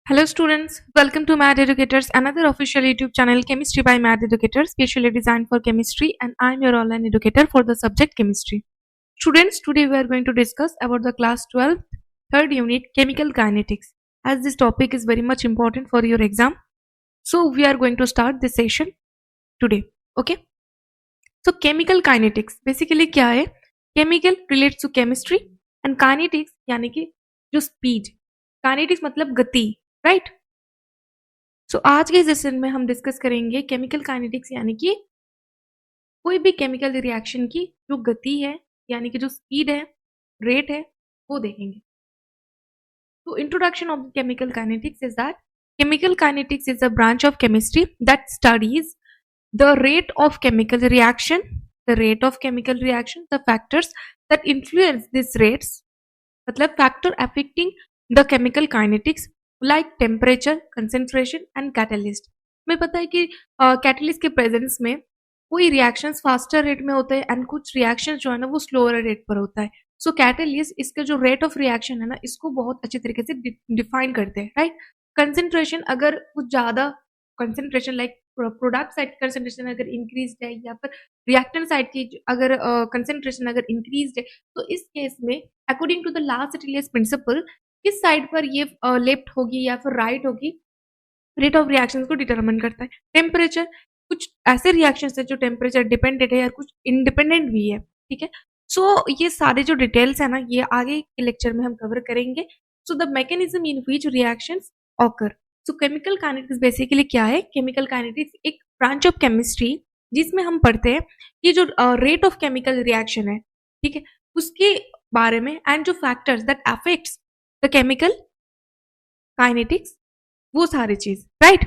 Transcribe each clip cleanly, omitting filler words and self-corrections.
Hello students, welcome to Mad Educators, another official YouTube channel Chemistry by Mad Educators, specially designed for chemistry, and I'm your online educator for the subject chemistry. Students, today we are going to discuss about the class 12 third unit chemical kinetics, as this topic is very much important for your exam. So we are going to start this session today. Okay? So chemical kinetics basically क्या है? Chemical relates to chemistry and kinetics यानी कि जो speed. Kinetics मतलब गति, right? आज के session में हम डिस्कस करेंगे केमिकल काइनेटिक्स यानी कि कोई भी केमिकल रिएक्शन की जो गति है यानी कि जो स्पीड है, रेट है, वो देखेंगे। तो introduction of chemical kinetics is that chemical kinetics is a branch of chemistry that studies the rate of chemical reaction, the factors that influence these rates, मतलब factor affecting the chemical kinetics like temperature, concentration and catalyst। हमें पता है कि catalyst के presence में कोई reactions faster rate में होते हैं एंड कुछ रिएक्शन जो है ना वो स्लोअर रेट पर होता है। सो कैटलिस्ट इसका जो रेट ऑफ रिएक्शन है ना इसको बहुत अच्छे तरीके से डिफाइन करते हैं, राइट। कंसेंट्रेशन अगर कुछ ज्यादा concentration like product side concentration अगर इंक्रीज है या फिर रिएक्टेंट साइड की अगर कंसेंट्रेशन अगर इंक्रीज है तो इस केस में according to the last release principle किस साइड पर ये लेफ्ट होगी या फिर राइट होगी, रेट ऑफ रिएक्शंस को डिटरमिन करता है। टेम्परेचर, कुछ ऐसे रिएक्शंस है जो टेम्परेचर डिपेंडेंट है या कुछ इंडिपेंडेंट भी है, ठीक है। ये सारे जो डिटेल्स है ना ये आगे के लेक्चर में हम कवर करेंगे। So the mechanism in which reactions occur. So chemical kinetics basically क्या है? केमिकल काइनेटिक्स एक ब्रांच ऑफ केमिस्ट्री जिसमें हम पढ़ते हैं कि जो रेट ऑफ केमिकल रिएक्शन है, ठीक है, उसके बारे में एंड जो factors that affects the chemical kinetics, वो सारी चीज, right.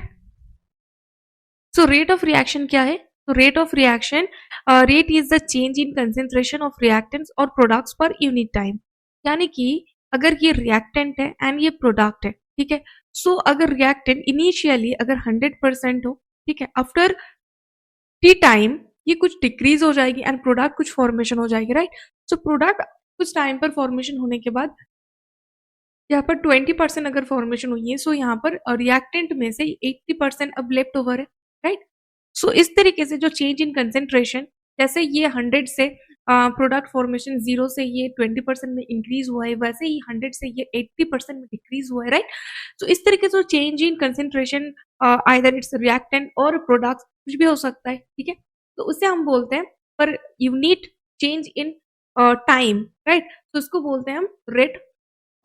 So rate of reaction क्या है? तो rate of reaction, rate is the change in concentration of reactants और प्रोडक्ट्स पर यूनिट टाइम। यानी कि अगर ये रिएक्टेंट है एंड ये प्रोडक्ट है, ठीक है, सो अगर रिएक्टेंट इनिशियली अगर 100% हो, ठीक है, आफ्टर टी टाइम ये कुछ डिक्रीज हो जाएगी एंड प्रोडक्ट कुछ फॉर्मेशन हो जाएगी, राइट। सो प्रोडक्ट कुछ टाइम पर फॉर्मेशन होने के बाद यहाँ पर 20% अगर फॉर्मेशन हुई है, सो यहाँ पर रिएक्टेंट में से 80% अब लेफ्ट ओवर है, राइट। सो इस तरीके से जो चेंज इन कंसेंट्रेशन, जैसे ये 100 से प्रोडक्ट फॉर्मेशन 0 से ये 20% में इंक्रीज हुआ है, वैसे ही 100 से ये 80% में डिक्रीज हुआ है, राइट। तो इस तरीके से change in concentration either it's reactant और प्रोडक्ट कुछ भी हो सकता है, ठीक है। तो उसे हम बोलते हैं per unit change in time, right. तो इसको बोलते हैं हम रेट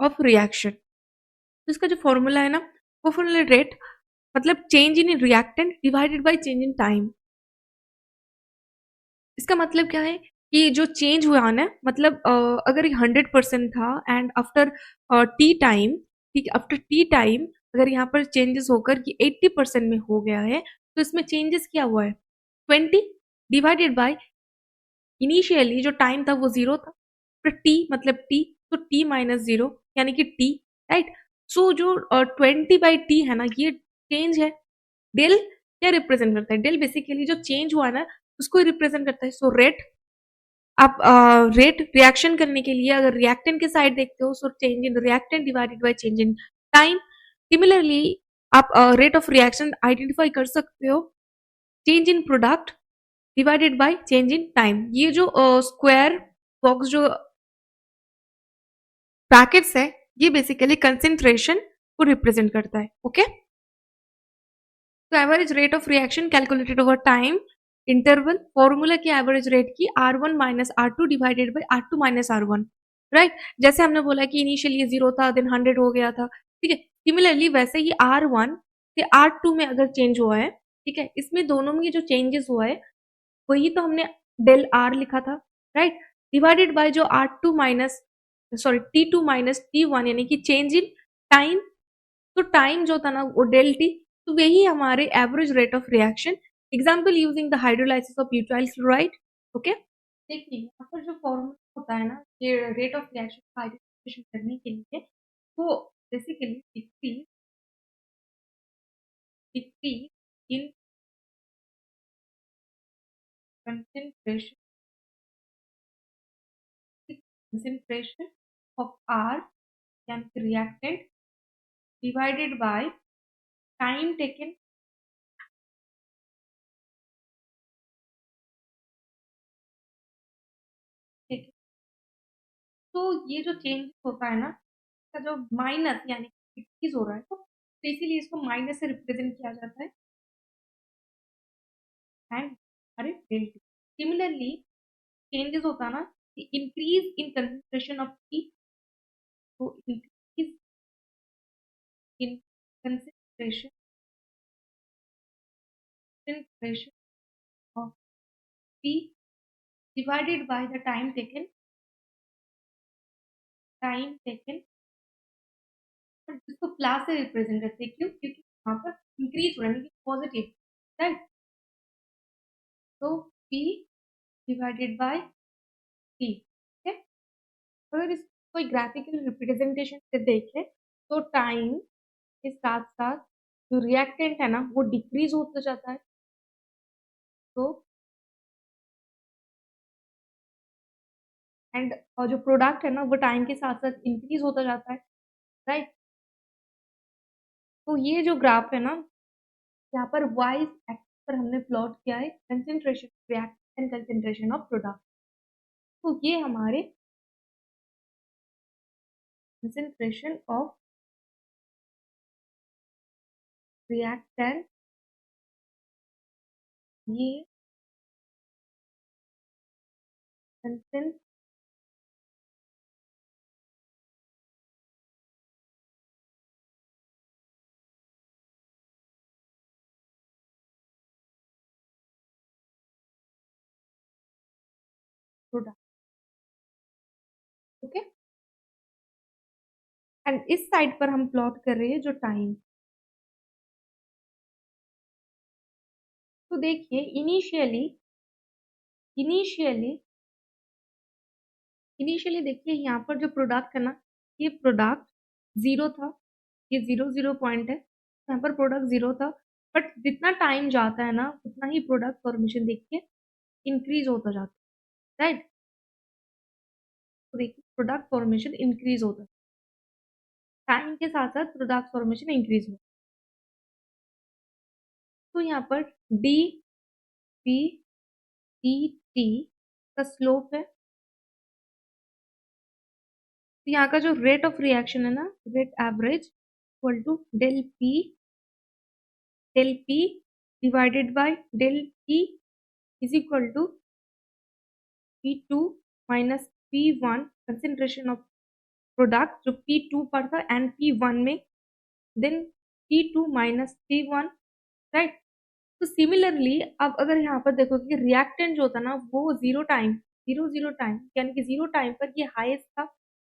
ऑफ रिएक्शन। तो इसका जो फॉर्मूला है ना वो फॉर्मूला रेट मतलब change in reactant divided by change in time. इसका मतलब क्या है कि जो चेंज हुआ ना, मतलब अगर ये 100% था एंड आफ्टर टी टाइम, ठीक है, आफ्टर टी टाइम अगर यहाँ पर चेंजेस होकर कि 80% में हो गया है तो इसमें चेंजेस क्या हुआ है? 20 डिवाइडेड बाय इनिशियली जो टाइम था वो 0 था, फिर टी मतलब टी, तो टी माइनस 0 यानी कि टी, राइट। सो जो 20/t है ना ये चेंज है। डेल क्या रिप्रेजेंट करता है? डेल बेसिकली जो चेंज हुआ ना उसको रिप्रेजेंट करता है। सो रेट, आप रेट रिएक्शन करने के लिए अगर रिएक्टेंट के साइड देखते हो so change in reactant divided by change in time. Similarly आप रेट ऑफ रिएक्शन आइडेंटिफाई कर सकते हो change in product divided by change in time. ये जो स्क्वायर बॉक्स जो ब्रैकेट्स है ये बेसिकली कंसेंट्रेशन को रिप्रेजेंट करता है, ओके। तो average rate of reaction calculated over time interval, formula की एवरेज रेट की R1 minus R2 divided by R2 minus R1, right. जैसे हमने बोला कि इनिशियली 0 था देन 100 हो गया था, ठीक है। सिमिलरली वैसे ही R1 से R2 में अगर चेंज हुआ है, ठीक है, इसमें दोनों में जो चेंजेस हुआ है वही तो हमने डेल R लिखा था, राइट, डिवाइडेड बाय जो R2 minus sorry T2 minus T1 यानी कि चेंज इन टाइम। तो टाइम जो था ना वो डेल टी, तो वही हमारे average rate of reaction. Example using the hydrolysis of butyl chloride, okay. देखिए यहाँ पर जो फॉर्मूला होता है ना ये रेट ऑफ रिएक्शन का आइडेंटिफिकेशन करने के लिए, तो basically decrease in concentration concentration of R यानी कि reactant divided by time taken ठीक है। तो ये जो चेंज होता है ना, इसका जो माइनस यानी डिक्रीज हो रहा है, तो इसीलिए इसको माइनस से रिप्रेजेंट किया जाता है एंड अरे डेल्टा। सिमिलरली चेंजेस होता है ना, increase in concentration of T, तो increase in concentration concentration of P divided by the time taken और जिसको प्लस से रिप्रेजेंट करते हैं, क्यों? क्योंकि यहाँ पर इंक्रीज हो रहा है पॉजिटिव, राइट? तो P डिवाइडेड बाय T, ठीक है। अगर इस कोई ग्राफिकल रिप्रेजेंटेशन से देखें तो टाइम के साथ साथ जो रिएक्टेंट है ना वो डिक्रीज होता जाता है, तो एंड और जो प्रोडक्ट है ना वो टाइम के साथ साथ इंक्रीज होता जाता है, राइट? तो ये जो ग्राफ है ना, यहाँ पर वाई एक्सिस पर हमने प्लॉट किया है concentration reactant and concentration of product. तो ये हमारे कंसेंट्रेशन ऑफ रिएक्टेंट, ये कंसेंट्रेशन प्रोडक्ट, ओके। एंड इस साइड पर हम प्लॉट कर रहे हैं जो टाइम। तो देखिए इनिशियली इनिशियली इनिशियली देखिए यहाँ पर जो प्रोडक्ट है ना, ये प्रोडक्ट जीरो था, ये जीरो जीरो पॉइंट है, यहाँ पर प्रोडक्ट जीरो था, बट जितना टाइम जाता है ना उतना ही प्रोडक्ट फॉर्मेशन देखिए इंक्रीज होता जाता है, राइट? तो देखिए प्रोडक्ट फॉर्मेशन इंक्रीज होता है, टाइम के साथ साथ प्रोडक्ट फॉर्मेशन इंक्रीज होता है। तो यहाँ पर डी पी टी टी का स्लोप है, तो यहाँ का जो रेट ऑफ रिएक्शन है ना, rate average equal to del P divided by del P is equal to P2 minus P1 concentration of product जो P2 पर था एंड P1 में, then P2 minus P1, right? तो सिमिलरली अब अगर यहाँ पर देखो कि रिएक्टेंट जो होता ना वो जीरो टाइम यानी कि जीरो टाइम पर ये हाईएस्ट था,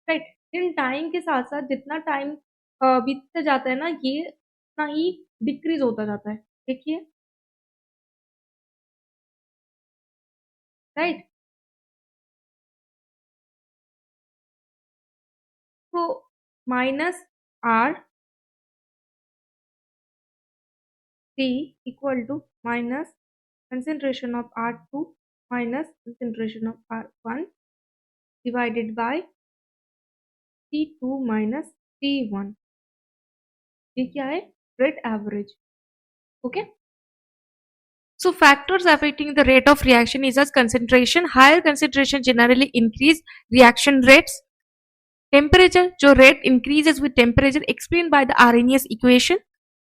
राइट? इन टाइम के साथ साथ जितना टाइम बीतता जाता है ना ये उतना ही डिक्रीज होता जाता है, देखिए, राइट? तो minus R T equal to minus concentration of R2 minus concentration of R1 divided by T2 minus T1, ये क्या है? rate average, okay? So factors affecting the rate of reaction is as concentration. Higher concentration generally increase reaction rates. Temperature, जो rate increases with temperature explained by the Arrhenius equation.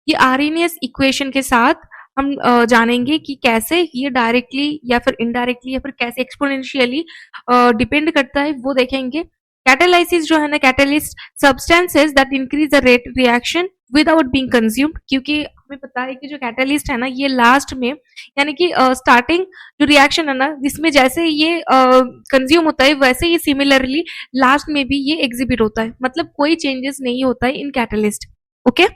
ये Arrhenius equation के साथ हम जानेंगे कि कैसे ये directly या फिर इनडायरेक्टली या फिर कैसे एक्सपोनेंशियली डिपेंड करता है, वो देखेंगे। कैटालाइसिस जो है ना, catalyst substances that increase the rate reaction without being consumed, क्योंकि हमें पता है कि जो कैटलिस्ट है ना ये लास्ट में यानी कि स्टार्टिंग जो रिएक्शन है ना जिसमें जैसे ये कंज्यूम होता है वैसे ही सिमिलरली लास्ट में भी ये एग्जिबिट होता है, मतलब कोई चेंजेस नहीं होता है in catalyst, okay.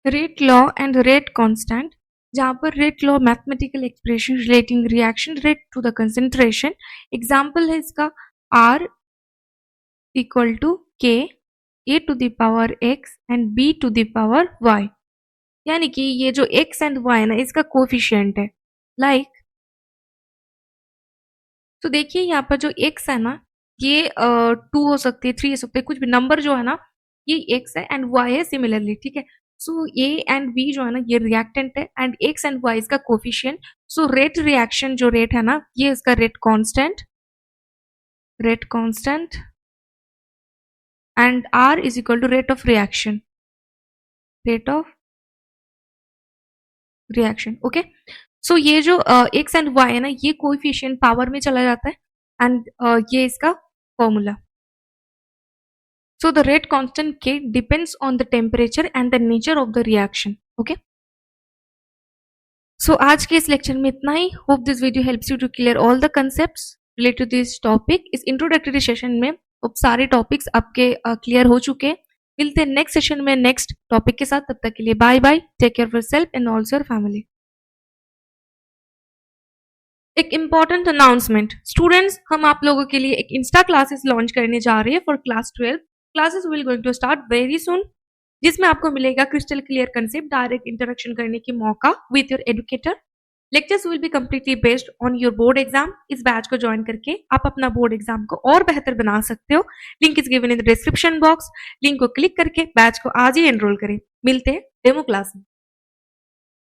Rate law and rate constant, जहाँ पर rate law mathematical expression relating reaction rate to the concentration, example है इसका R equal to k a to the power x and b to the power y, यानी कि ये जो x and y है ना इसका कोफिशिएंट है, लाइक तो देखिए यहाँ पर जो x है ना ये 2 हो सकती है, 3 हो सकते हैं, कुछ भी नंबर जो है ना ये एक्स है एंड वाई है सिमिलरली, ठीक है। सो ए एंड बी जो है ना ये रिएक्टेंट है एंड एक्स एंड वाई इसका कोफिशिएंट। सो रेट रिएक्शन जो रेट है ना ये इसका rate constant and R is equal to rate of reaction, okay. So ये जो एक्स एंड वाई है ना ये कोएफिशिएंट पावर में चला जाता है एंड ये इसका formula. So the rate constant K depends on the temperature and the nature of the reaction. Okay. So आज के इस लेक्चर में इतना ही. Hope this video helps you to clear all the concepts related to this topic. इस introductory session में अब सारे topics आपके क्लियर हो चुके हैं. मिलते हैं नेक्स्ट सेशन में नेक्स्ट टॉपिक के साथ. तब तक के लिए bye bye. Take care of yourself and also your family. एक इम्पॉर्टेंट अनाउंसमेंट स्टूडेंट्स, हम आप लोगों के लिए एक इंस्टा क्लासेस लॉन्च करने जा रहे हैं for class 12. Classes will going to start very soon, जिसमें आपको मिलेगा crystal clear concept, direct interaction करने की मौका with your educator. Lectures will be completely based on your board exam. इस बैच को ज्वाइन करके आप अपना बोर्ड एग्जाम को और बेहतर बना सकते हो. Link is given in the description box. Link को क्लिक करके बैच को आज ही एनरोल करें. मिलते हैं डेमो क्लास में.